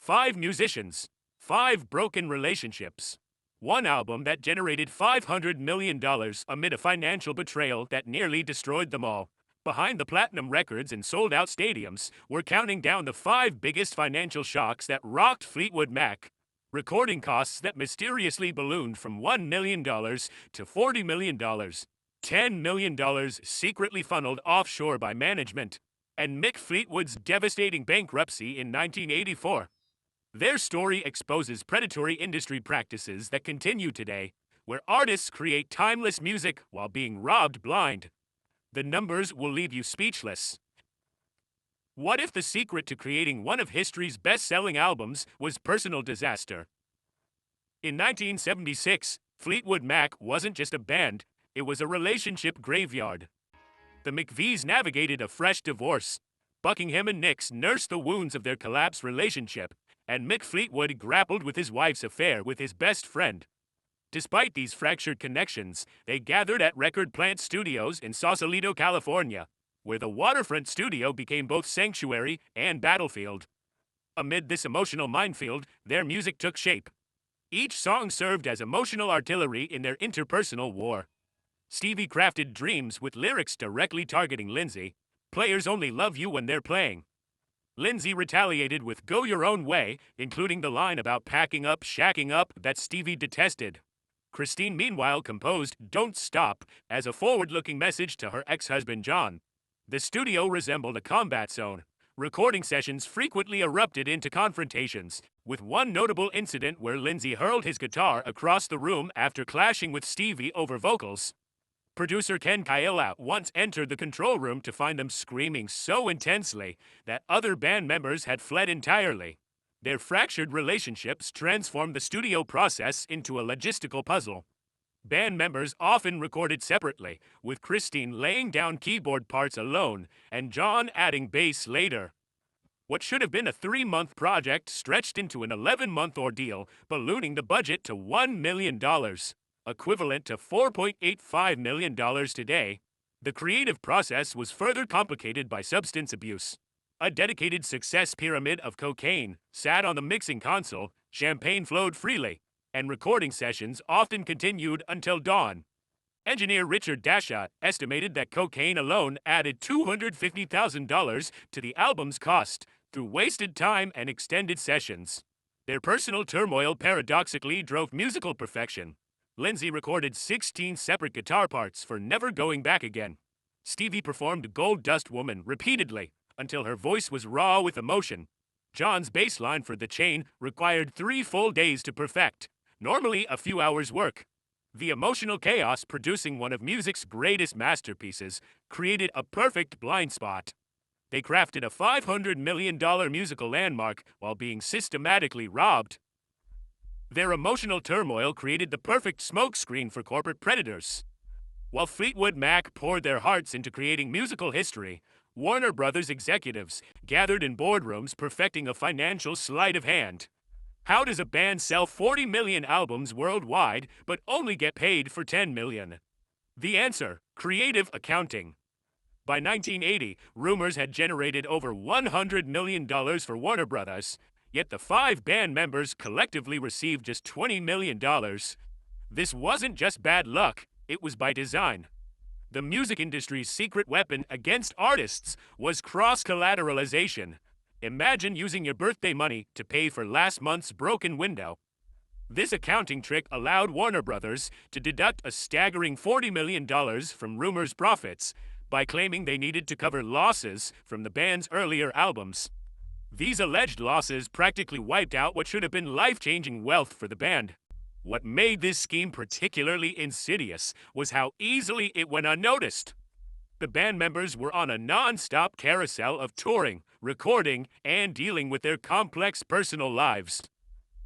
5 musicians, 5 broken relationships, one album that generated $500 million amid a financial betrayal that nearly destroyed them all. Behind the platinum records and sold-out stadiums, we're counting down the 5 biggest financial shocks that rocked Fleetwood Mac. Recording costs that mysteriously ballooned from $1 million to $40 million, $10 million secretly funneled offshore by management, and Mick Fleetwood's devastating bankruptcy in 1984. Their story exposes predatory industry practices that continue today, where artists create timeless music while being robbed blind. The numbers will leave you speechless. What if the secret to creating one of history's best-selling albums was personal disaster? In 1976, Fleetwood Mac wasn't just a band, it was a relationship graveyard. The McVies navigated a fresh divorce. Buckingham and Nicks nursed the wounds of their collapsed relationship, and Mick Fleetwood grappled with his wife's affair with his best friend. Despite these fractured connections, they gathered at Record Plant Studios in Sausalito, California, where the waterfront studio became both sanctuary and battlefield. Amid this emotional minefield, their music took shape. Each song served as emotional artillery in their interpersonal war. Stevie crafted Dreams with lyrics directly targeting Lindsay. Players only love you when they're playing. Lindsay retaliated with Go Your Own Way, including the line about packing up, shacking up that Stevie detested. Christine, meanwhile, composed Don't Stop as a forward-looking message to her ex-husband John. The studio resembled a combat zone. Recording sessions frequently erupted into confrontations, with one notable incident where Lindsay hurled his guitar across the room after clashing with Stevie over vocals. Producer Ken Kaila once entered the control room to find them screaming so intensely that other band members had fled entirely. Their fractured relationships transformed the studio process into a logistical puzzle. Band members often recorded separately, with Christine laying down keyboard parts alone and John adding bass later. What should have been a 3-month project stretched into an 11-month ordeal, ballooning the budget to $1 million, equivalent to $4.85 million today. The creative process was further complicated by substance abuse. A dedicated success pyramid of cocaine sat on the mixing console, champagne flowed freely, and recording sessions often continued until dawn. Engineer Richard Dasha estimated that cocaine alone added $250,000 to the album's cost through wasted time and extended sessions. Their personal turmoil paradoxically drove musical perfection. Lindsay recorded 16 separate guitar parts for Never Going Back Again. Stevie performed Gold Dust Woman repeatedly until her voice was raw with emotion. John's bass line for The Chain required 3 full days to perfect, normally a few hours' work. The emotional chaos producing one of music's greatest masterpieces created a perfect blind spot. They crafted a $500 million musical landmark while being systematically robbed. Their emotional turmoil created the perfect smokescreen for corporate predators. While Fleetwood Mac poured their hearts into creating musical history, Warner Brothers executives gathered in boardrooms perfecting a financial sleight of hand. How does a band sell 40 million albums worldwide but only get paid for 10 million? The answer: creative accounting. By 1980, rumors had generated over $100 million for Warner Brothers, yet the 5 band members collectively received just $20 million. This wasn't just bad luck, it was by design. The music industry's secret weapon against artists was cross-collateralization. Imagine using your birthday money to pay for last month's broken window. This accounting trick allowed Warner Brothers to deduct a staggering $40 million from Rumor's profits by claiming they needed to cover losses from the band's earlier albums. These alleged losses practically wiped out what should have been life-changing wealth for the band. What made this scheme particularly insidious was how easily it went unnoticed. The band members were on a non-stop carousel of touring, recording, and dealing with their complex personal lives.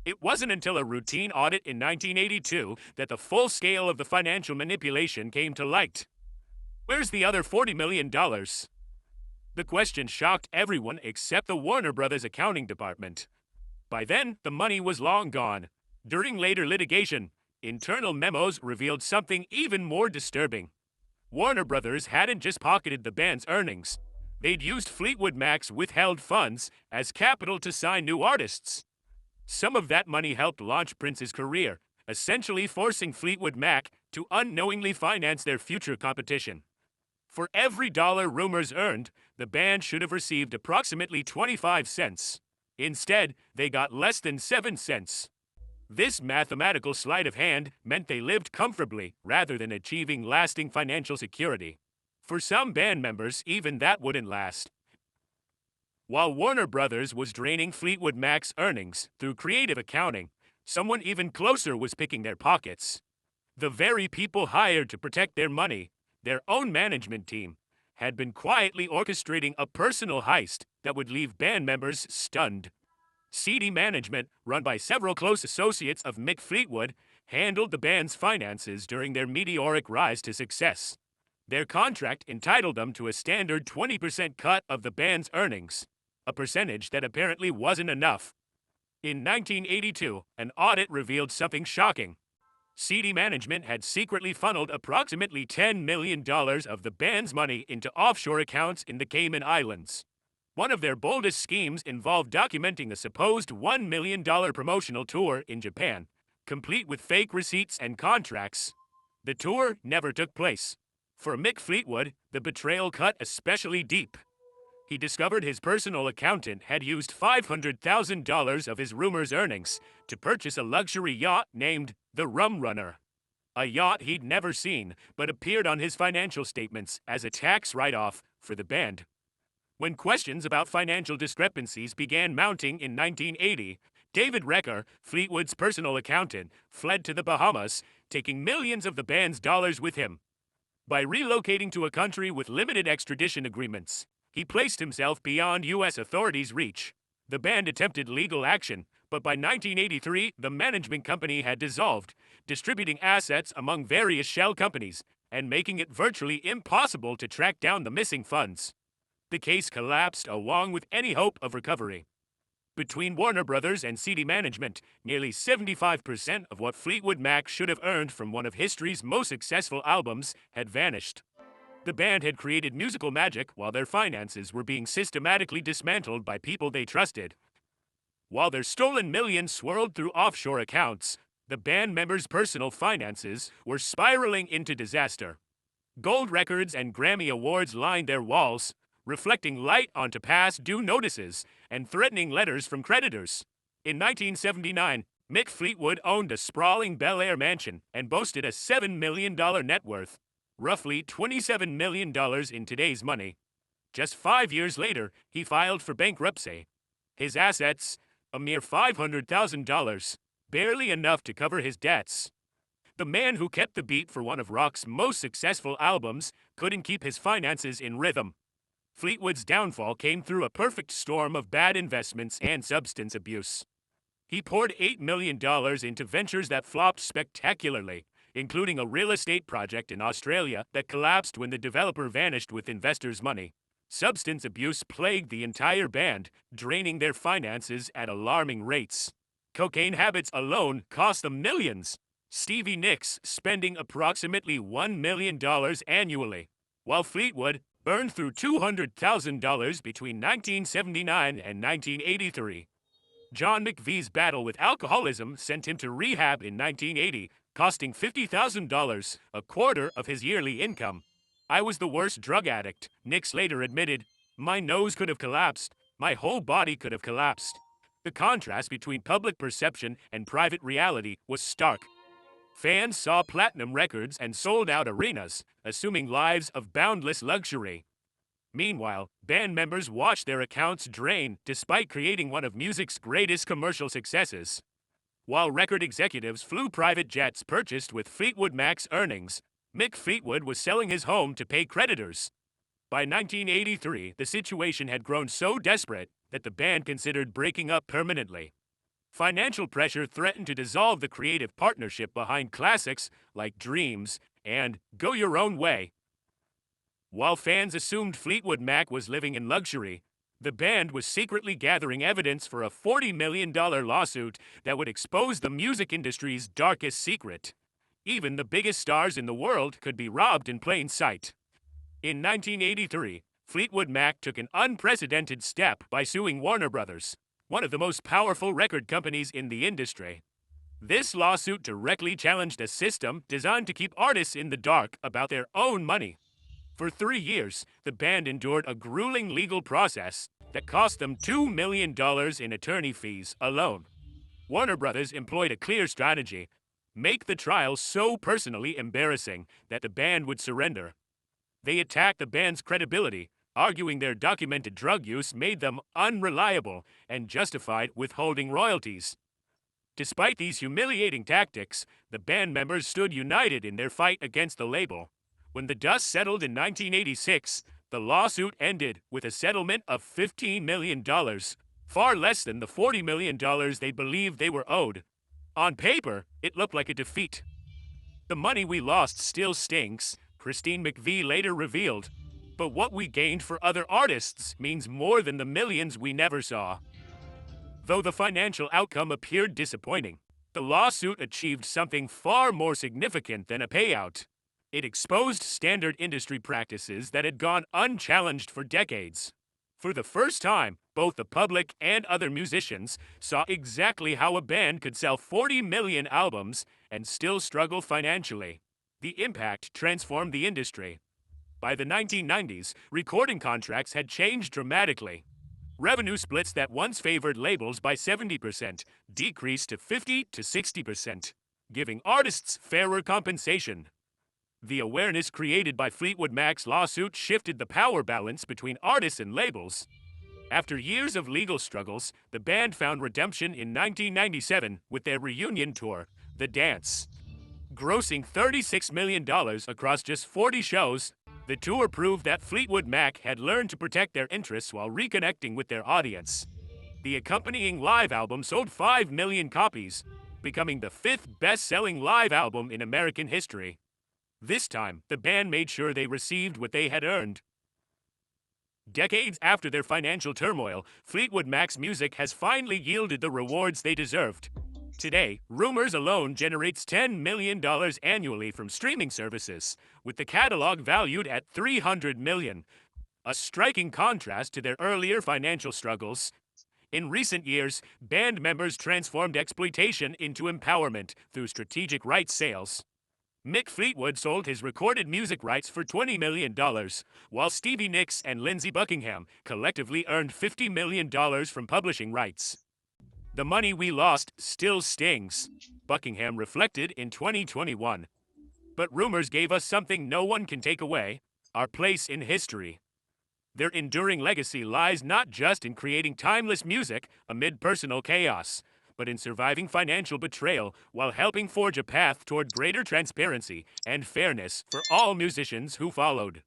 It wasn't until a routine audit in 1982 that the full scale of the financial manipulation came to light. Where's the other $40 million? The question shocked everyone except the Warner Brothers accounting department. By then, the money was long gone. During later litigation, internal memos revealed something even more disturbing. Warner Brothers hadn't just pocketed the band's earnings. They'd used Fleetwood Mac's withheld funds as capital to sign new artists. Some of that money helped launch Prince's career, essentially forcing Fleetwood Mac to unknowingly finance their future competition. For every dollar Rumors earned, the band should have received approximately 25 cents. Instead, they got less than 7 cents. This mathematical sleight of hand meant they lived comfortably rather than achieving lasting financial security. For some band members, even that wouldn't last. While Warner Brothers was draining Fleetwood Mac's earnings through creative accounting, someone even closer was picking their pockets. The very people hired to protect their money, their own management team, had been quietly orchestrating a personal heist that would leave band members stunned. CD Management, run by several close associates of Mick Fleetwood, handled the band's finances during their meteoric rise to success. Their contract entitled them to a standard 20% cut of the band's earnings, a percentage that apparently wasn't enough. In 1982, an audit revealed something shocking. CD Management had secretly funneled approximately $10 million of the band's money into offshore accounts in the Cayman Islands. One of their boldest schemes involved documenting a supposed $1 million promotional tour in Japan, complete with fake receipts and contracts. The tour never took place. For Mick Fleetwood, the betrayal cut especially deep. He discovered his personal accountant had used $500,000 of his Rumors earnings to purchase a luxury yacht named the Rum Runner. A yacht he'd never seen, but appeared on his financial statements as a tax write-off for the band. When questions about financial discrepancies began mounting in 1980, David Recker, Fleetwood's personal accountant, fled to the Bahamas, taking millions of the band's dollars with him. By relocating to a country with limited extradition agreements, he placed himself beyond U.S. authorities' reach. The band attempted legal action, but by 1983, the management company had dissolved, distributing assets among various shell companies and making it virtually impossible to track down the missing funds. The case collapsed along with any hope of recovery. Between Warner Brothers and CD Management, nearly 75% of what Fleetwood Mac should have earned from one of history's most successful albums had vanished. The band had created musical magic while their finances were being systematically dismantled by people they trusted. While their stolen millions swirled through offshore accounts, the band members' personal finances were spiraling into disaster. Gold records and Grammy awards lined their walls, reflecting light onto past due notices and threatening letters from creditors. In 1979, Mick Fleetwood owned a sprawling Bel Air mansion and boasted a $7 million net worth, roughly $27 million in today's money. Just 5 years later, he filed for bankruptcy. His assets, a mere $500,000, barely enough to cover his debts. The man who kept the beat for one of rock's most successful albums couldn't keep his finances in rhythm. Fleetwood's downfall came through a perfect storm of bad investments and substance abuse. He poured $8 million into ventures that flopped spectacularly, including a real estate project in Australia that collapsed when the developer vanished with investors' money. Substance abuse plagued the entire band, draining their finances at alarming rates. Cocaine habits alone cost them millions. Stevie Nicks spending approximately $1 million annually, while Fleetwood burned through $200,000 between 1979 and 1983. John McVie's battle with alcoholism sent him to rehab in 1980, costing $50,000, a quarter of his yearly income. "I was the worst drug addict," Nicks later admitted. "My nose could have collapsed. My whole body could have collapsed." The contrast between public perception and private reality was stark. Fans saw platinum records and sold-out arenas, assuming lives of boundless luxury. Meanwhile, band members watched their accounts drain despite creating one of music's greatest commercial successes. While record executives flew private jets purchased with Fleetwood Mac's earnings, Mick Fleetwood was selling his home to pay creditors. By 1983, the situation had grown so desperate that the band considered breaking up permanently. Financial pressure threatened to dissolve the creative partnership behind classics like Dreams and Go Your Own Way. While fans assumed Fleetwood Mac was living in luxury, the band was secretly gathering evidence for a $40 million lawsuit that would expose the music industry's darkest secret. Even the biggest stars in the world could be robbed in plain sight. In 1983, Fleetwood Mac took an unprecedented step by suing Warner Brothers. one of the most powerful record companies in the industry. This lawsuit directly challenged a system designed to keep artists in the dark about their own money. For 3 years, the band endured a grueling legal process that cost them $2 million in attorney fees alone. Warner Brothers employed a clear strategy: make the trial so personally embarrassing that the band would surrender. They attacked the band's credibility, arguing their documented drug use made them unreliable and justified withholding royalties. Despite these humiliating tactics, the band members stood united in their fight against the label. When the dust settled in 1986, the lawsuit ended with a settlement of $15 million, far less than the $40 million they believed they were owed. On paper, it looked like a defeat. "The money we lost still stings," Christine McVie later revealed. "But what we gained for other artists means more than the millions we never saw." Though the financial outcome appeared disappointing, the lawsuit achieved something far more significant than a payout. It exposed standard industry practices that had gone unchallenged for decades. For the first time, both the public and other musicians saw exactly how a band could sell 40 million albums and still struggle financially. The impact transformed the industry. By the 1990s, recording contracts had changed dramatically. Revenue splits that once favored labels by 70% decreased to 50 to 60%, giving artists fairer compensation. The awareness created by Fleetwood Mac's lawsuit shifted the power balance between artists and labels. After years of legal struggles, the band found redemption in 1997 with their reunion tour, The Dance. Grossing $36 million across just 40 shows, the tour proved that Fleetwood Mac had learned to protect their interests while reconnecting with their audience. The accompanying live album sold 5 million copies, becoming the 5th best-selling live album in American history. This time, the band made sure they received what they had earned. Decades after their financial turmoil, Fleetwood Mac's music has finally yielded the rewards they deserved. Today, Rumors alone generates $10 million annually from streaming services, with the catalog valued at $300 million, a striking contrast to their earlier financial struggles. In recent years, band members transformed exploitation into empowerment through strategic rights sales. Mick Fleetwood sold his recorded music rights for $20 million, while Stevie Nicks and Lindsey Buckingham collectively earned $50 million from publishing rights. "The money we lost still stings," Buckingham reflected in 2021. "But Rumors gave us something no one can take away: our place in history." Their enduring legacy lies not just in creating timeless music amid personal chaos, but in surviving financial betrayal while helping forge a path toward greater transparency and fairness for all musicians who followed.